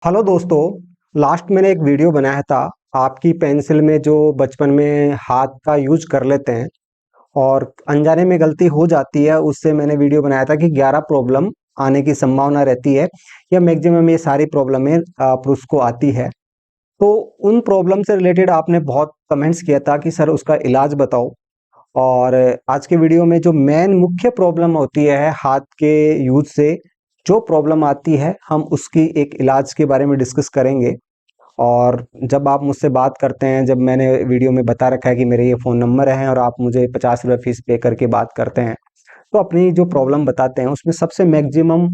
Hello दोस्तों। Last मैंने एक वीडियो बनाया था। आपकी पेंसिल में जो बचपन में हाथ का यूज कर लेते हैं और अनजाने में गलती हो जाती है, उससे मैंने वीडियो बनाया था कि 11 प्रॉब्लम आने की संभावना रहती है या मैक्सिमम ये सारी प्रॉब्लमें पुरुष को आती है। तो उन प्रॉब्लम से रिलेटेड आपने बहुत कमेंट्स किया था कि सर उसका इलाज बताओ। और आज के वीडियो में जो मेन मुख्य प्रॉब्लम होती है हाथ के यूज से, जो प्रॉब्लम आती है, हम उसकी एक इलाज के बारे में डिस्कस करेंगे। और जब आप मुझसे बात करते हैं, जब मैंने वीडियो में बता रखा है कि मेरे ये फ़ोन नंबर है और आप मुझे 50 रुपये फीस पे करके बात करते हैं, तो अपनी जो प्रॉब्लम बताते हैं उसमें सबसे मैक्सिमम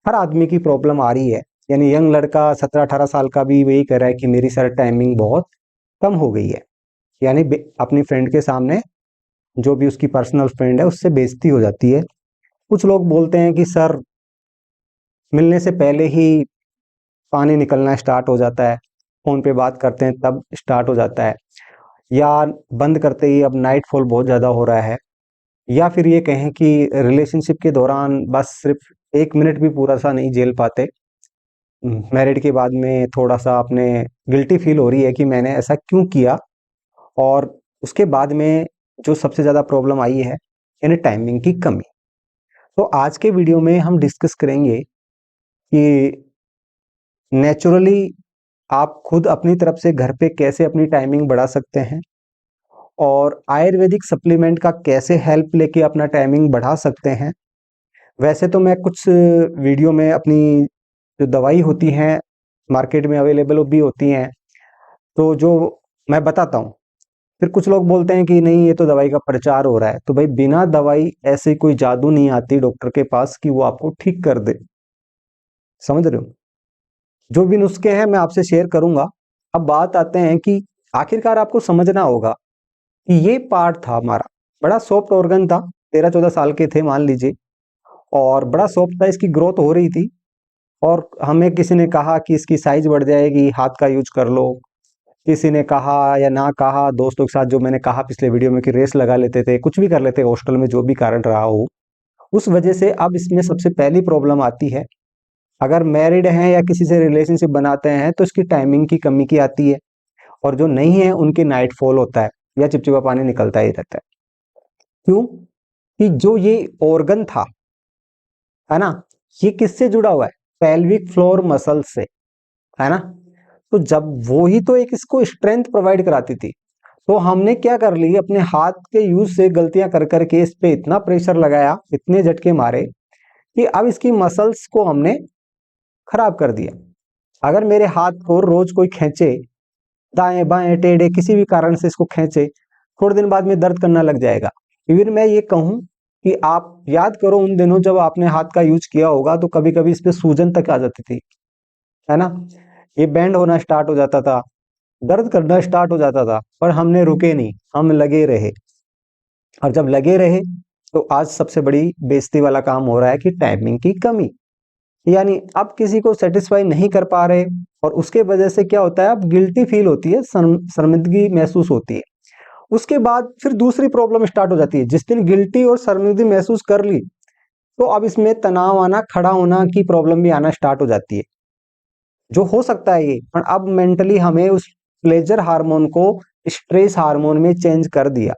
हर आदमी की प्रॉब्लम आ रही है। यानी यंग लड़का 17-18 साल का भी वही कह रहा है कि मेरी सर टाइमिंग बहुत कम हो गई है। यानी अपनी फ्रेंड के सामने, जो भी उसकी पर्सनल फ्रेंड है, उससे बेइज्जती हो जाती है। कुछ लोग बोलते हैं कि सर मिलने से पहले ही पानी निकलना स्टार्ट हो जाता है, फ़ोन पे बात करते हैं तब स्टार्ट हो जाता है, या बंद करते ही अब नाइटफॉल बहुत ज़्यादा हो रहा है, या फिर ये कहें कि रिलेशनशिप के दौरान बस सिर्फ 1 मिनट भी पूरा सा नहीं झेल पाते। मैरिड के बाद में थोड़ा सा अपने गिल्टी फील हो रही है कि मैंने ऐसा क्यों किया। और उसके बाद में जो सबसे ज़्यादा प्रॉब्लम आई है, यानी टाइमिंग की कमी। तो आज के वीडियो में हम डिस्कस करेंगे कि नेचुरली आप खुद अपनी तरफ से घर पे कैसे अपनी टाइमिंग बढ़ा सकते हैं और आयुर्वेदिक सप्लीमेंट का कैसे हेल्प लेके अपना टाइमिंग बढ़ा सकते हैं। वैसे तो मैं कुछ वीडियो में अपनी जो दवाई होती हैं मार्केट में अवेलेबल भी होती हैं, तो जो मैं बताता हूँ। फिर कुछ लोग बोलते हैं कि नहीं, ये तो दवाई का प्रचार हो रहा है। तो भाई, बिना दवाई ऐसे कोई जादू नहीं आती डॉक्टर के पास कि वो आपको ठीक कर दे। समझ रहे हो? जो भी नुस्खे हैं मैं आपसे शेयर करूंगा। अब बात आते हैं कि आखिरकार आपको समझना होगा कि ये पार्ट था हमारा, बड़ा सॉफ्ट ऑर्गन था। 13-14 साल के थे मान लीजिए, और बड़ा सॉफ्ट था, इसकी ग्रोथ हो रही थी। और हमें किसी ने कहा कि इसकी साइज बढ़ जाएगी, हाथ का यूज कर लो। किसी ने कहा या ना कहा, दोस्तों के साथ जो मैंने कहा पिछले वीडियो में कि रेस लगा लेते थे, कुछ भी कर लेते हॉस्टल में, जो भी कारण रहा हो उस वजह से। अब इसमें सबसे पहली प्रॉब्लम आती है, अगर मैरिड हैं या किसी से रिलेशनशिप बनाते हैं तो इसकी टाइमिंग की कमी की आती है। और जो नहीं है उनके नाइट फॉल होता है या चिपचिपा पानी निकलता ही रहता है। क्यों? कि जो ये ऑर्गन था, है ना, ये किससे जुड़ा हुआ है? पेल्विक फ्लोर मसल से, है ना। तो जब वो ही तो एक इसको स्ट्रेंथ प्रोवाइड कराती थी, तो हमने क्या कर ली, अपने हाथ के यूज से गलतियां कर करके इस पे इतना प्रेशर लगाया, इतने झटके मारे कि अब इसकी मसल्स को हमने खराब कर दिया। अगर मेरे हाथ को रोज कोई खींचे, दाएं बाएं टेढ़े किसी भी कारण से इसको खींचे, थोड़े दिन बाद में दर्द करना लग जाएगा। इवन मैं ये कहूं कि आप याद करो उन दिनों जब आपने हाथ का यूज किया होगा, तो कभी कभी इस पे सूजन तक आ जाती थी, है ना। ये बैंड होना स्टार्ट हो जाता था, दर्द करना स्टार्ट हो जाता था, पर हमने रुके नहीं, हम लगे रहे। और जब लगे रहे तो आज सबसे बड़ी बेइज्जती वाला काम हो रहा है कि टाइमिंग की कमी। यानी अब किसी को सेटिस्फाई नहीं कर पा रहे, और उसके वजह से क्या होता है, अब गिल्टी फील होती है, शर्मिंदगी महसूस होती है। उसके बाद फिर दूसरी प्रॉब्लम स्टार्ट हो जाती है। जिस दिन गिल्टी और शर्मिंदगी महसूस कर ली, तो अब इसमें तनाव आना, खड़ा होना की प्रॉब्लम भी आना स्टार्ट हो जाती है, जो हो सकता है ये। पर अब मेंटली हमें उस प्लेजर हार्मोन को स्ट्रेस हार्मोन में चेंज कर दिया।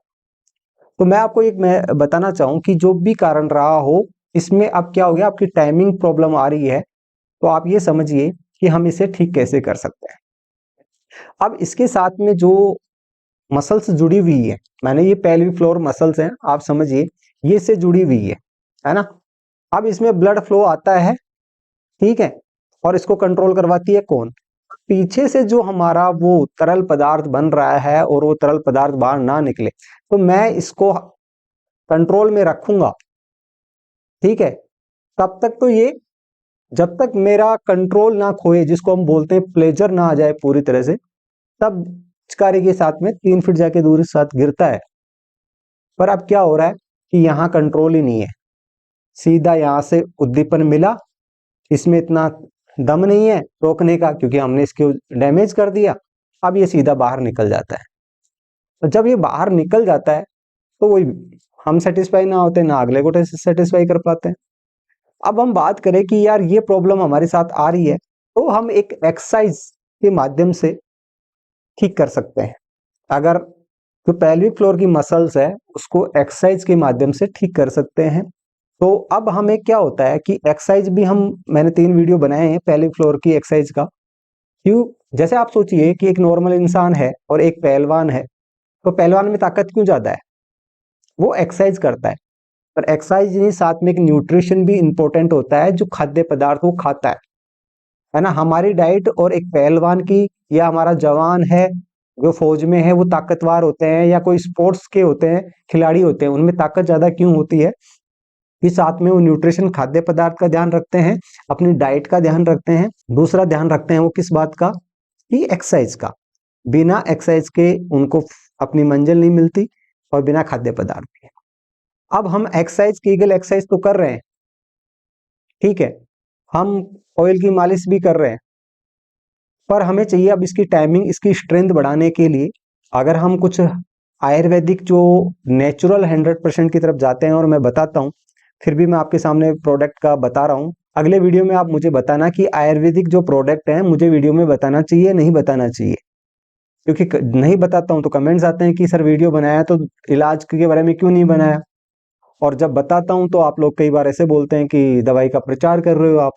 तो मैं आपको एक मैं बताना चाहूँ कि जो भी कारण रहा हो, इसमें अब क्या हो गया, आपकी टाइमिंग प्रॉब्लम आ रही है, तो आप ये समझिए कि हम इसे ठीक कैसे कर सकते हैं। अब इसके साथ में जो मसल्स जुड़ी हुई है, मैंने ये पेल्विक फ्लोर मसल्स हैं, आप समझिए ये इससे जुड़ी हुई है ना। अब इसमें ब्लड फ्लो आता है, ठीक है, और इसको कंट्रोल करवाती है कौन? पीछे से जो हमारा वो तरल पदार्थ बन रहा है और वो तरल पदार्थ बाहर ना निकले, तो मैं इसको कंट्रोल में रखूंगा, ठीक है। तब तक तो ये, जब तक मेरा कंट्रोल ना खोए, जिसको हम बोलते हैं प्लेजर ना आ जाए पूरी तरह से, तब पिचकारी के साथ में 3 फीट जाके दूरी के साथ गिरता है। पर अब क्या हो रहा है कि यहाँ कंट्रोल ही नहीं है, सीधा यहाँ से उद्दीपन मिला, इसमें इतना दम नहीं है रोकने का, क्योंकि हमने इसको डैमेज कर दिया। अब ये सीधा बाहर निकल जाता है। तो जब ये बाहर निकल जाता है, तो वही, हम सेटिस्फाई ना होते, ना अगले को सेटिस्फाई कर पाते हैं। अब हम बात करें कि यार ये प्रॉब्लम हमारे साथ आ रही है, तो हम एक एक्सरसाइज के माध्यम से ठीक कर सकते हैं। अगर जो पेल्विक फ्लोर की मसल्स है उसको एक्सरसाइज के माध्यम से ठीक कर सकते हैं। तो अब हमें क्या होता है कि एक्सरसाइज भी मैंने 3 वीडियो बनाए हैं पेल्विक फ्लोर की एक्सरसाइज का। क्यों? जैसे आप सोचिए कि एक नॉर्मल इंसान है और एक पहलवान है, तो पहलवान में ताकत क्यों ज्यादा है? वो एक्सरसाइज करता है। पर एक्सरसाइज नहीं, साथ में एक न्यूट्रिशन भी इंपॉर्टेंट होता है, जो खाद्य पदार्थ वो खाता है ना। हमारी डाइट और एक पहलवान की, या हमारा जवान है जो फौज में है वो ताकतवर होते हैं, या कोई स्पोर्ट्स के होते हैं खिलाड़ी होते हैं, उनमें ताकत ज्यादा क्यों होती है? कि साथ में वो न्यूट्रिशन खाद्य पदार्थ का ध्यान रखते हैं, अपनी डाइट का ध्यान रखते हैं। दूसरा ध्यान रखते हैं वो किस बात का? कि एक्सरसाइज का। बिना एक्सरसाइज के उनको अपनी मंजिल नहीं मिलती, और बिना खाद्य पदार्थ के। अब हम एक्सरसाइज, कीगल एक्सरसाइज तो कर रहे हैं, ठीक है, हम ऑयल की मालिश भी कर रहे हैं, पर हमें चाहिए अब इसकी टाइमिंग, इसकी स्ट्रेंथ बढ़ाने के लिए अगर हम कुछ आयुर्वेदिक जो नेचुरल 100% की तरफ जाते हैं, और मैं बताता हूँ, फिर भी मैं आपके सामने प्रोडक्ट का बता रहा हूँ। अगले वीडियो में आप मुझे बताना कि आयुर्वेदिक जो प्रोडक्ट है मुझे वीडियो में बताना चाहिए नहीं बताना चाहिए, क्योंकि नहीं बताता हूँ तो कमेंट्स आते हैं कि सर वीडियो बनाया तो इलाज के बारे में क्यों नहीं बनाया, और जब बताता हूँ तो आप लोग कई बार ऐसे बोलते हैं कि दवाई का प्रचार कर रहे हो आप।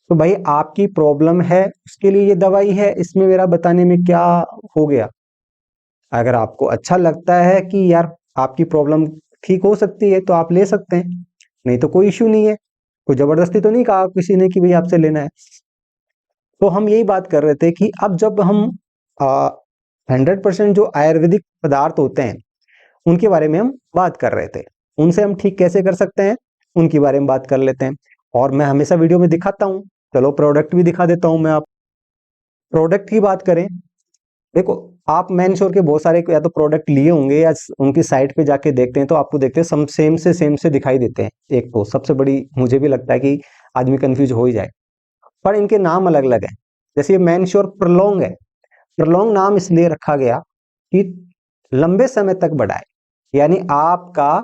तो भाई आपकी प्रॉब्लम है, उसके लिए ये दवाई है, इसमें मेरा बताने में क्या हो गया? अगर आपको अच्छा लगता है कि यार आपकी प्रॉब्लम ठीक हो सकती है तो आप ले सकते हैं, नहीं तो कोई इश्यू नहीं है। कोई जबरदस्ती तो नहीं कहा किसी ने कि भाई आपसे लेना है। तो हम यही बात कर रहे थे कि अब जब हम 100% जो आयुर्वेदिक पदार्थ होते हैं उनके बारे में हम बात कर रहे थे, उनसे हम ठीक कैसे कर सकते हैं उनके बारे में बात कर लेते हैं। और मैं हमेशा वीडियो में दिखाता हूँ, चलो प्रोडक्ट भी दिखा देता हूँ मैं। आप प्रोडक्ट की बात करें, देखो आप मैन श्योर के बहुत सारे या तो प्रोडक्ट लिए होंगे, या उनकी साइट पे जाके देखते हैं तो आपको देखते हैं सब सेम से दिखाई देते हैं। एक तो सबसे बड़ी मुझे भी लगता है कि आदमी कंफ्यूज हो ही जाए, पर इनके नाम अलग अलग हैं। जैसे ये मैन श्योर प्रलोंग है, प्रलोंग नाम इसलिए रखा गया कि लंबे समय तक बढ़ाए, यानी आपका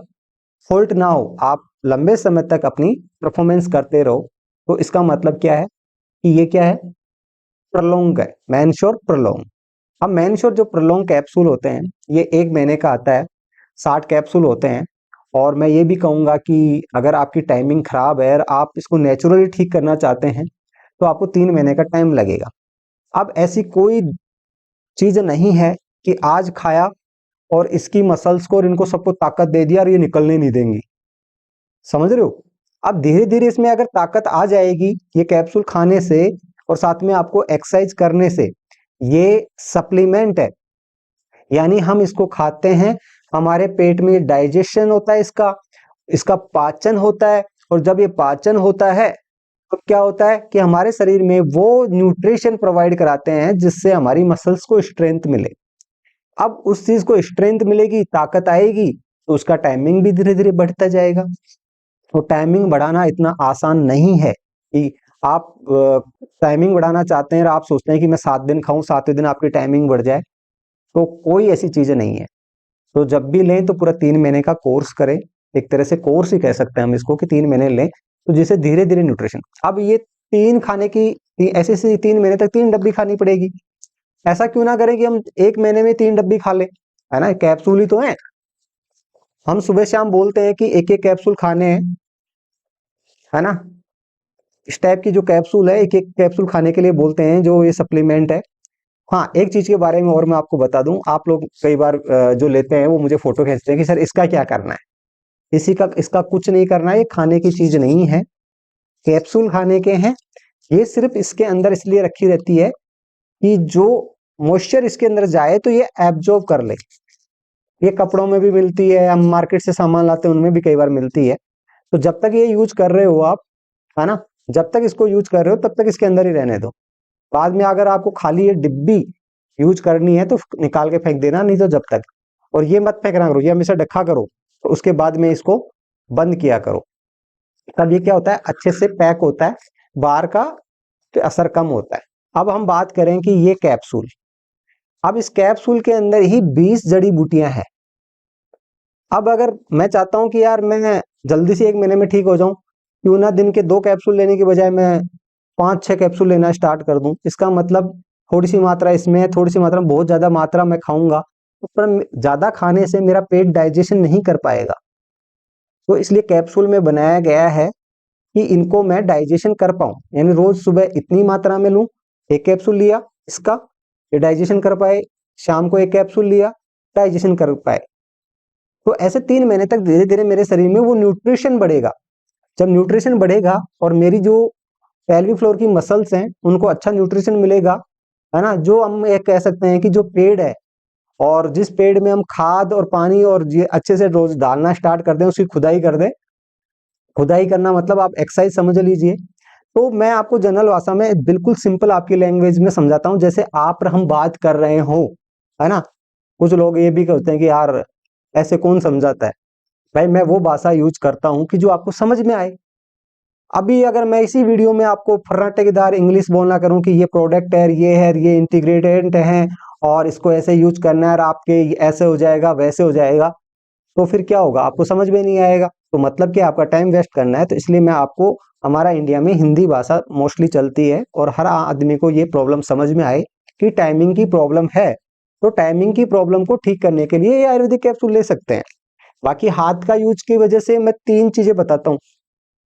फॉल्ट ना हो, आप लंबे समय तक अपनी परफॉर्मेंस करते रहो। तो इसका मतलब क्या है कि ये क्या है? प्रलोंग है, मैनश्योर प्रलोंग। अब मैनश्योर जो प्रलोंग कैप्सूल होते हैं ये 1 महीने का आता है, 60 कैप्सूल होते हैं। और मैं ये भी कहूंगा कि अगर आपकी टाइमिंग खराब है और आप इसको नेचुरली ठीक करना चाहते हैं तो आपको 3 महीने का टाइम लगेगा। अब ऐसी कोई चीज नहीं है कि आज खाया और इसकी मसल्स को और इनको सबको ताकत दे दिया और ये निकलने नहीं देंगी, समझ रहे हो? अब धीरे धीरे इसमें अगर ताकत आ जाएगी ये कैप्सूल खाने से, और साथ में आपको एक्सरसाइज करने से। ये सप्लीमेंट है, यानी हम इसको खाते हैं, हमारे पेट में डाइजेशन होता है, इसका इसका पाचन होता है। और जब ये पाचन होता है तो क्या होता है कि हमारे शरीर में वो न्यूट्रिशन प्रोवाइड कराते हैं जिससे हमारी मसल्स को स्ट्रेंथ मिले। अब उस चीज को स्ट्रेंथ मिलेगी, ताकत आएगी, तो उसका टाइमिंग भी धीरे धीरे बढ़ता जाएगा। तो टाइमिंग बढ़ाना इतना आसान नहीं है कि आप टाइमिंग बढ़ाना चाहते हैं और आप सोचते हैं कि मैं 7 दिन खाऊं, 7वें दिन आपकी टाइमिंग बढ़ जाए, तो कोई ऐसी चीज नहीं है। तो जब भी लें तो पूरा 3 महीने का कोर्स करें, एक तरह से कोर्स ही कह सकते हैं हम इसको, कि 3 महीने लें तो जिससे धीरे धीरे न्यूट्रिशन। अब ये तीन खाने की ऐसे 3 महीने तक 3 डब्बी खानी पड़ेगी। ऐसा क्यों ना करें कि हम 1 महीने में 3 डब्बी खा लें, है ना, कैप्सूल ही तो है। हम सुबह शाम बोलते हैं कि एक एक कैप्सूल खाने हैं, है ना। इस टाइप की जो कैप्सूल है, एक एक कैप्सूल खाने के लिए बोलते हैं, जो ये सप्लीमेंट है। हाँ, एक चीज के बारे में और मैं आपको बता दूं, आप लोग कई बार जो लेते हैं वो मुझे फोटो खींचते हैं कि सर इसका क्या करना है। इसका कुछ नहीं करना है, ये खाने की चीज नहीं है, कैप्सूल खाने के हैं। ये सिर्फ इसके अंदर इसलिए रखी रहती है कि जो मॉइस्चर इसके अंदर जाए तो ये एब्जॉर्ब कर ले। ये कपड़ों में भी मिलती है, हम मार्केट से सामान लाते हैं उनमें भी कई बार मिलती है। तो जब तक ये यूज कर रहे हो आप, है ना, जब तक इसको यूज कर रहे हो तब तक इसके अंदर ही रहने दो। बाद में अगर आपको खाली ये डिब्बी यूज करनी है तो निकाल के फेंक देना, नहीं तो जब तक। और ये मत फेंकना करो, ये हमेशा रखा करो, तो उसके बाद में इसको बंद किया करो। तब ये क्या होता है, अच्छे से पैक होता है, बाहर का तो असर कम होता है। अब हम बात करें कि ये कैप्सूल, अब इस कैप्सूल के अंदर ही 20 जड़ी बूटियां हैं। अब अगर मैं चाहता हूं कि यार मैं जल्दी से 1 महीने में ठीक हो जाऊं, क्यों ना दिन के 2 कैप्सूल लेने की बजाय मैं 5-6 कैप्सूल लेना स्टार्ट कर दूं, इसका मतलब थोड़ी सी मात्रा इसमें है, थोड़ी सी मात्रा में, बहुत ज्यादा मात्रा में खाऊंगा तो पर ज्यादा खाने से मेरा पेट डाइजेशन नहीं कर पाएगा। तो इसलिए कैप्सूल में बनाया गया है कि इनको मैं डाइजेशन कर पाऊं, यानी रोज सुबह इतनी मात्रा में लूं, एक कैप्सूल लिया इसका, ये डाइजेशन कर पाए, शाम को एक कैप्सूल लिया, डाइजेशन कर पाए। तो ऐसे 3 महीने तक धीरे धीरे मेरे शरीर में वो न्यूट्रिशन बढ़ेगा। जब न्यूट्रिशन बढ़ेगा और मेरी जो पेल्विक फ्लोर की मसल्स हैं उनको अच्छा न्यूट्रिशन मिलेगा, है ना, जो हम ये कह सकते हैं कि जो पेड़ है, और जिस पेड़ में हम खाद और पानी और ये अच्छे से रोज डालना स्टार्ट कर दें, उसकी खुदाई कर दें। खुदाई करना मतलब आप एक्सरसाइज समझ लीजिए। तो मैं आपको जनरल भाषा में बिल्कुल सिंपल आपकी लैंग्वेज में समझाता हूँ, जैसे आप और हम बात कर रहे हो, है ना। कुछ लोग ये भी कहते हैं कि यार ऐसे कौन समझाता है। भाई मैं वो भाषा यूज करता हूँ कि जो आपको समझ में आए। अभी अगर मैं इसी वीडियो में आपको फर्राटेदार इंग्लिश बोलना करूं कि ये प्रोडक्ट है, ये इंटीग्रेटेड है और इसको ऐसे यूज करना है और आपके ऐसे हो जाएगा वैसे हो जाएगा, तो फिर क्या होगा, आपको समझ में नहीं आएगा। तो मतलब कि आपका टाइम वेस्ट करना है। तो इसलिए मैं आपको, हमारा इंडिया में हिंदी भाषा मोस्टली चलती है और हर आदमी को ये प्रॉब्लम समझ में आए कि टाइमिंग की प्रॉब्लम है। तो टाइमिंग की प्रॉब्लम को ठीक करने के लिए ये आयुर्वेदिक कैप्सूल ले सकते हैं। बाकी हाथ का यूज की वजह से मैं 3 चीजें बताता हूँ।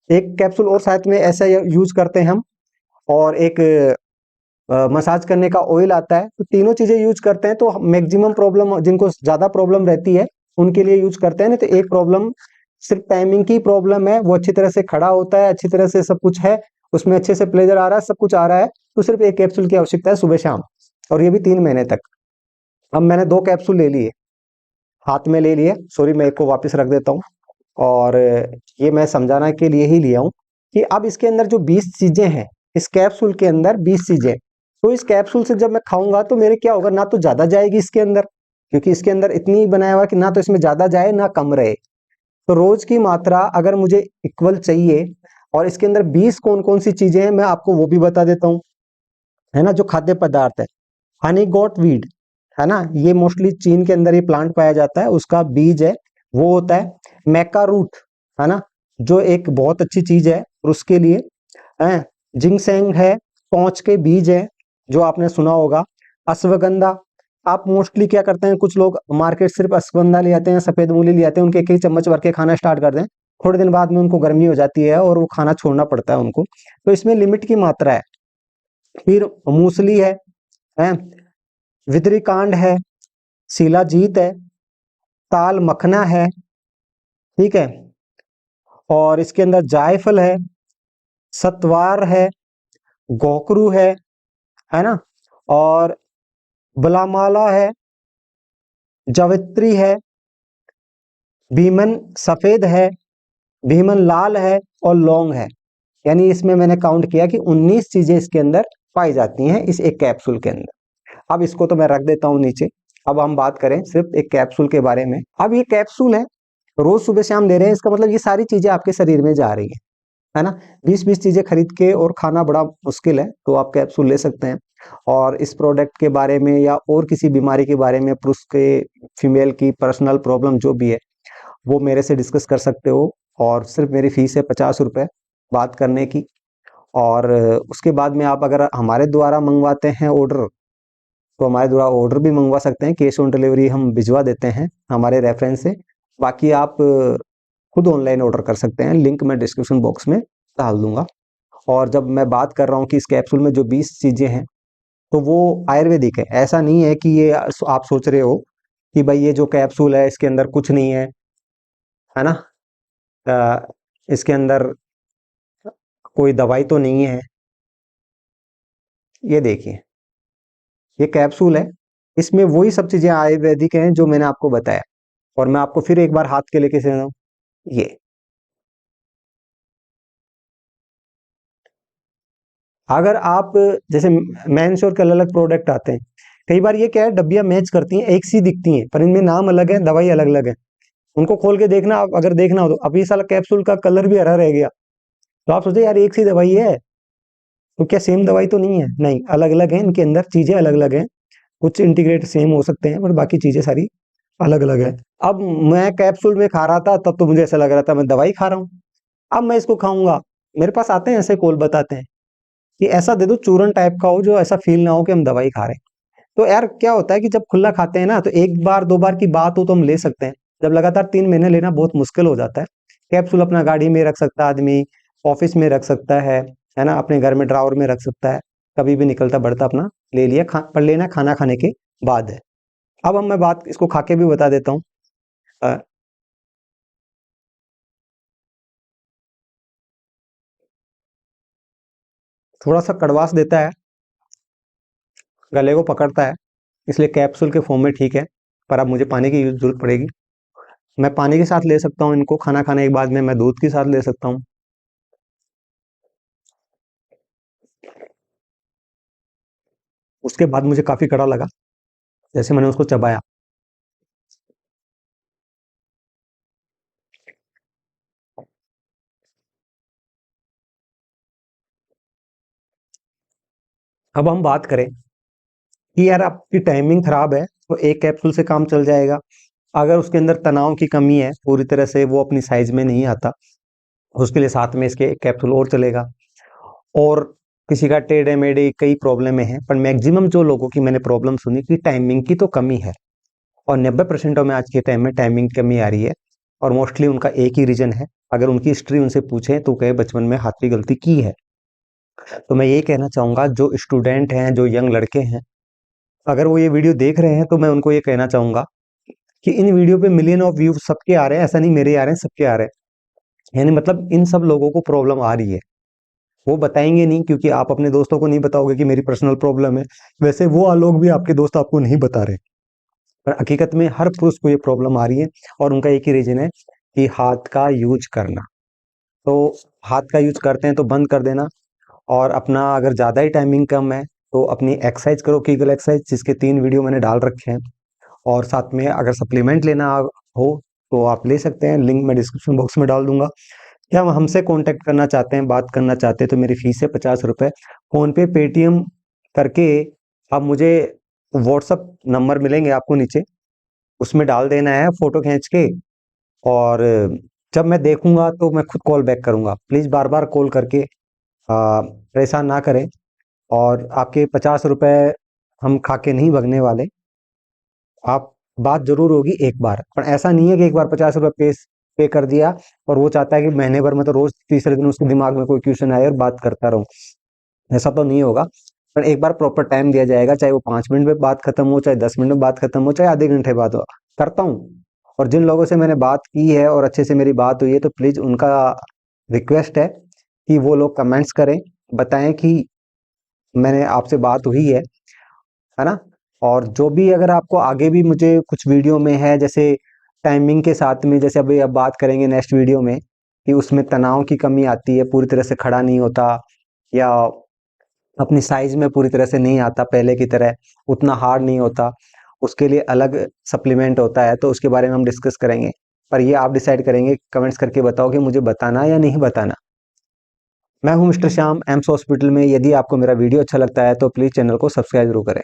एक कैप्सूल और साथ में ऐसा यूज करते हैं हम, और एक मसाज करने का ऑयल आता है। तो तीनों चीजें यूज करते हैं। तो मैक्सिमम प्रॉब्लम जिनको ज्यादा प्रॉब्लम रहती है उनके लिए यूज करते हैं। नहीं तो एक प्रॉब्लम सिर्फ टाइमिंग की प्रॉब्लम है, वो अच्छी तरह से खड़ा होता है, अच्छी तरह से सब कुछ है, उसमें अच्छे से प्लेजर आ रहा है, सब कुछ आ रहा है, तो सिर्फ एक कैप्सूल की आवश्यकता है सुबह शाम, और ये भी 3 महीने तक। अब मैंने 2 कैप्सूल ले लिए, हाथ में ले लिए, सॉरी मैं एक को वापस रख देता हूँ। और ये मैं समझाना के लिए ही लिया हूँ कि अब इसके अंदर जो 20 चीजें हैं, इस कैप्सूल के अंदर 20 चीजें, तो इस कैप्सूल से जब मैं खाऊंगा तो मेरे क्या होगा, ना तो ज्यादा जाएगी इसके अंदर, क्योंकि इसके अंदर इतनी बनाया हुआ कि ना तो इसमें ज्यादा जाए ना कम रहे। तो रोज की मात्रा अगर मुझे इक्वल चाहिए, और इसके अंदर 20 कौन कौन सी चीजें हैं मैं आपको वो भी बता देता हूँ, है ना। जो खाद्य पदार्थ है, हनी गोट वीड, है ना, ये मोस्टली चीन के अंदर ये प्लांट पाया जाता है, उसका बीज है वो होता है मैका रूट, है ना, जो एक बहुत अच्छी चीज है। और उसके लिए है जिंगसेंग है, पौंच के बीज है जो आपने सुना होगा, अश्वगंधा। आप मोस्टली क्या करते हैं, कुछ लोग मार्केट सिर्फ अश्वगंधा ले आते हैं, सफेद मूली ले आते हैं, उनके एक चम्मच भर के खाना स्टार्ट कर दें, थोड़े दिन बाद में उनको गर्मी हो जाती है और वो खाना छोड़ना पड़ता है उनको। तो इसमें लिमिट की मात्रा है। फिर मूसली है, विद्री कांड है, शिलाजीत है, ताल मखना है, ठीक है, और इसके अंदर जायफल है, सतवार है, गोकरू है ना, और बलामाला है, जवित्री है, भीमन सफेद है, भीमन लाल है, और लौंग है। यानी इसमें मैंने काउंट किया कि 19 चीजें इसके अंदर पाई जाती हैं इस एक कैप्सूल के अंदर। अब इसको तो मैं रख देता हूं नीचे। अब हम बात करें सिर्फ एक कैप्सूल के बारे में। अब ये कैप्सूल है, रोज सुबह शाम ले रहे हैं, इसका मतलब ये सारी चीजें आपके शरीर में जा रही है ना। 20-20 चीजें खरीद के और खाना बड़ा मुश्किल है, तो आप कैप्सूल ले सकते हैं। और इस प्रोडक्ट के बारे में या और किसी बीमारी के बारे में, पुरुष के फीमेल की पर्सनल प्रॉब्लम जो भी है, वो मेरे से डिस्कस कर सकते हो। और सिर्फ मेरी फीस है 50 रुपये बात करने की। और उसके बाद में आप अगर हमारे द्वारा मंगवाते हैं ऑर्डर, तो हमारे द्वारा ऑर्डर भी मंगवा सकते हैं, कैश ऑन डिलीवरी हम भिजवा देते हैं हमारे रेफरेंस से। बाकी आप खुद ऑनलाइन ऑर्डर कर सकते हैं, लिंक मैं डिस्क्रिप्शन बॉक्स में डाल दूंगा। और जब मैं बात कर रहा हूँ कि इस कैप्सूल में जो 20 चीजें हैं, तो वो आयुर्वेदिक है। ऐसा नहीं है कि ये आप सोच रहे हो कि भाई ये जो कैप्सूल है इसके अंदर कुछ नहीं है ना, अ, इसके अंदर कोई दवाई तो नहीं है। ये देखिए, ये कैप्सूल है, इसमें वही सब चीजें आयुर्वेदिक हैं जो मैंने आपको बताया। और मैं आपको फिर एक बार हाथ के लेके से ये, अगर आप जैसे मेंस और के अलग अलग प्रोडक्ट आते हैं, कई बार ये क्या है, डब्बियां मैच करती हैं, एक सी दिखती हैं, पर इनमें नाम अलग है, दवाई अलग अलग है। उनको खोल के देखना, आप अगर देखना हो तो। अभी साला कैप्सूल का कलर भी हरा रह गया, तो आप सोचते यार एक सी दवाई है, तो क्या सेम दवाई तो नहीं है? नहीं, अलग अलग है, इनके अंदर चीजें अलग अलग हैं। कुछ इंटीग्रेट सेम हो सकते हैं, पर बाकी चीजें सारी अलग अलग है। अब मैं कैप्सूल में खा रहा था तब तो मुझे ऐसा लग रहा था मैं दवाई खा रहा हूँ। अब मैं इसको खाऊंगा, मेरे पास आते हैं ऐसे कॉल बताते हैं कि ऐसा दे दो चूरन टाइप का हो जो ऐसा फील ना हो कि हम दवाई खा रहे हैं। तो यार क्या होता है कि जब खुला खाते हैं ना तो एक बार दो बार की बात हो तो हम ले सकते हैं, जब लगातार 3 महीने लेना बहुत मुश्किल हो जाता है। कैप्सूल अपना गाड़ी में रख सकता है आदमी, ऑफिस में रख सकता है ना, अपने घर में ड्रावर में रख सकता है, कभी भी निकलता बढ़ता अपना ले लिया, पर लेना खाना खाने के बाद है। अब हम मैं बात इसको खा के भी बता देता हूँ। अ, थोड़ा सा कड़वास देता है, गले को पकड़ता है, इसलिए कैप्सूल के फॉर्म में ठीक है, पर अब मुझे पानी की जरूरत पड़ेगी। मैं पानी के साथ ले सकता हूँ इनको, खाना खाने के बाद में मैं दूध के साथ ले सकता हूँ। उसके बाद मुझे काफी कड़ा लगा जैसे मैंने उसको चबाया। अब हम बात करें कि यार आपकी टाइमिंग खराब है तो एक कैप्सूल से काम चल जाएगा। अगर उसके अंदर तनाव की कमी है, पूरी तरह से वो अपनी साइज में नहीं आता, उसके लिए साथ में इसके एक कैप्सूल और चलेगा। और किसी का टेढ़े मेढ़े कई प्रॉब्लम है, पर मैक्सिमम जो लोगों की मैंने प्रॉब्लम सुनी कि टाइमिंग की तो कमी है, और 90% में आज के टाइम में टाइमिंग की कमी आ रही है। और मोस्टली उनका एक ही रीजन है, अगर उनकी हिस्ट्री उनसे पूछें तो कहे बचपन में हाथ की गलती की है। तो मैं यही कहना चाहूंगा जो स्टूडेंट हैं, जो यंग लड़के हैं, अगर वो ये वीडियो देख रहे हैं तो मैं उनको ये कहना चाहूंगा कि इन वीडियो पे मिलियन ऑफ व्यूज सबके आ रहे हैं, ऐसा नहीं मेरे आ रहे हैं, सबके आ रहे हैं। यानी मतलब इन सब लोगों को प्रॉब्लम आ रही है, वो बताएंगे नहीं क्योंकि आप अपने दोस्तों को नहीं बताओगे कि मेरी पर्सनल प्रॉब्लम है, वैसे वो लोग भी आपके दोस्त आपको नहीं बता रहे, पर हकीकत में हर पुरुष को ये प्रॉब्लम आ रही है। और उनका एक ही रीजन है कि हाथ का यूज करना। तो हाथ का यूज करते हैं तो बंद कर देना, और अपना अगर ज़्यादा ही टाइमिंग कम है तो अपनी एक्सरसाइज करो, कीगल एक्सरसाइज, जिसके 3 वीडियो मैंने डाल रखे हैं। और साथ में अगर सप्लीमेंट लेना हो तो आप ले सकते हैं, लिंक मैं डिस्क्रिप्शन बॉक्स में डाल दूंगा। क्या हम हमसे कांटेक्ट करना चाहते हैं, बात करना चाहते हैं, तो मेरी फीस है 50 रुपये। फोन पे पेटीएम करके आप मुझे व्हाट्सअप नंबर मिलेंगे आपको नीचे, उसमें डाल देना है फोटो खींच के। और जब मैं देखूंगा तो मैं खुद कॉल बैक करूंगा, प्लीज़ बार बार कॉल करके परेशान ना करें। और आपके 50 रुपये हम खा के नहीं भगने वाले, आप बात जरूर होगी एक बार, पर ऐसा नहीं है कि एक बार 50 रुपये पे कर दिया और वो चाहता है कि महीने भर में तो रोज तीसरे दिन उसके दिमाग में कोई क्वेश्चन आए और बात करता रहूं, ऐसा तो नहीं होगा। पर एक बार प्रॉपर टाइम दिया जाएगा, चाहे वो 5 मिनट में बात खत्म हो, चाहे 10 मिनट में बात खत्म हो, चाहे आधे घंटे बाद हो, करता हूँ। और जिन लोगों से मैंने बात की है और अच्छे से मेरी बात हुई है, तो प्लीज उनका रिक्वेस्ट है कि वो लोग कमेंट्स करें, बताएं कि मैंने आपसे बात हुई है ना। और जो भी अगर आपको आगे भी मुझे कुछ वीडियो में है, जैसे टाइमिंग के साथ में, जैसे अभी अब बात करेंगे नेक्स्ट वीडियो में कि उसमें तनाव की कमी आती है, पूरी तरह से खड़ा नहीं होता, या अपनी साइज में पूरी तरह से नहीं आता, पहले की तरह उतना हार्ड नहीं होता, उसके लिए अलग सप्लीमेंट होता है, तो उसके बारे में हम डिस्कस करेंगे। पर ये आप डिसाइड करेंगे, कमेंट्स करके बताओ कि मुझे बताना या नहीं बताना। मैं हूं मिस्टर श्याम, एम्स हॉस्पिटल में। यदि आपको मेरा वीडियो अच्छा लगता है तो प्लीज़ चैनल को सब्सक्राइब जरूर करें।